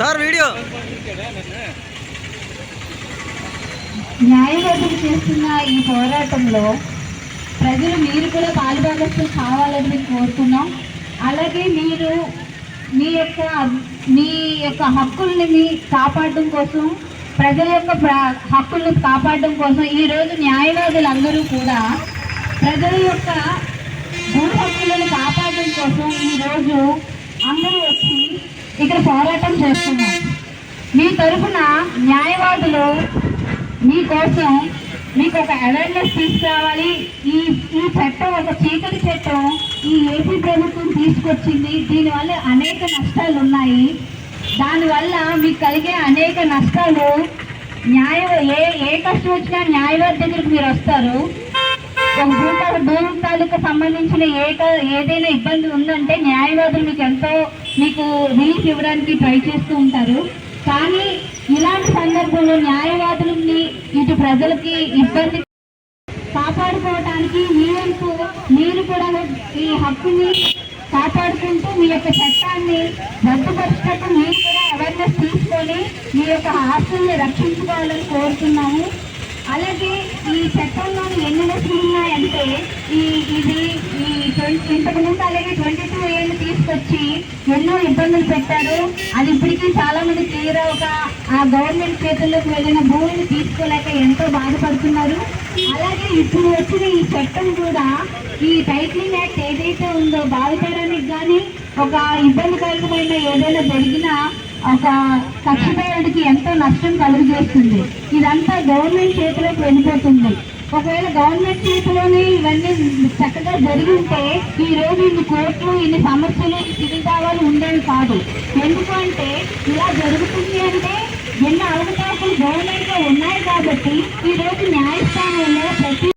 Sir video న్యాయవాదులు చేస్తున్న ఈ పోరాటంలో ప్రజలు మీరు కూడా పాలుభాగస్తులు కావాలని మేము కోరుతున్నాం. అలాగే మీరు మీ యొక్క హక్కుల్ని కాపాడడం కోసం, ప్రజల యొక్క హక్కుల్ని కాపాడడం కోసం ఈరోజు న్యాయవాదులందరూ కూడా ప్రజల యొక్క భూ హక్కులను కాపాడడం కోసం ఈరోజు అందరూ వచ్చి ఇక్కడ పోరాటం చేస్తున్నారు. మీ తరఫున న్యాయవాదులు మీకోసం మీకు ఒక అవేర్నెస్ తీసుకురావాలి. ఈ చట్టం ఒక చీకటి చట్టం ఈ ఏపీ ప్రభుత్వం తీసుకొచ్చింది. దీనివల్ల అనేక నష్టాలు ఉన్నాయి. దానివల్ల మీకు కలిగే అనేక నష్టాలు ఏ కష్టం వచ్చినా న్యాయవాది దగ్గరికి మీరు వస్తారు. ఒక భూమి తాలూకు సంబంధించిన ఏదైనా ఇబ్బంది ఉందంటే న్యాయవాదులు మీకు రిలీఫ్ ఇవ్వడానికి ట్రై చేస్తూ ఉంటారు. కానీ ఇలాంటి సందర్భంలో న్యాయవాదులని ఇటు ప్రజలకి ఇబ్బంది కాపాడుకోవడానికి మీరు కూడా ఈ హక్కుని కాపాడుకుంటూ మీ యొక్క చట్టాన్ని రద్దుపరిచినట్టు మీరు కూడా అవేర్నెస్ తీసుకొని మీ యొక్క ఆస్తుల్ని రక్షించుకోవాలని కోరుతున్నాము. అలాగే ఈ చట్టంలోని ఎన్ని లక్షలు ఉన్నాయంటే ఇంతకుముందు అలాగే 22 ఏళ్ళు తీసుకొచ్చి ఎన్నో ఇబ్బందులు పెట్టారు. అది ఇప్పటికీ చాలా మంది తీరా ఆ గవర్నమెంట్ చేతుల్లోకి వెళ్ళిన భూమిని తీసుకోలేక ఎంతో బాధపడుతున్నారు. అలాగే ఇప్పుడు వచ్చిన ఈ చట్టం కూడా ఈ టైటిలింగ్ యాక్ట్ ఏదైతే ఉందో భావితరానికి కానీ ఒక ఇబ్బందికరమైన ఏదైనా జరిగినా ఒక కక్షదారుడికి ఎంతో నష్టం కలుగజేస్తుంది. ఇదంతా గవర్నమెంట్ చేతిలోకి వెళ్ళిపోతుంది. ఒకవేళ గవర్నమెంట్ చేతిలోనే ఇవన్నీ చక్కగా జరిగి ఉంటే ఈ రోజు ఇన్ని కోర్టులు, ఇన్ని సమస్యలు, సివిల్ దావాలు ఉండేవి కాదు. ఎందుకంటే ఇలా జరుగుతుంది అంటే ఎన్నో అవకాశాలు గవర్నమెంట్ లో ఉన్నాయి కాబట్టి ఈ రోజు న్యాయస్థానంలో ప్రతి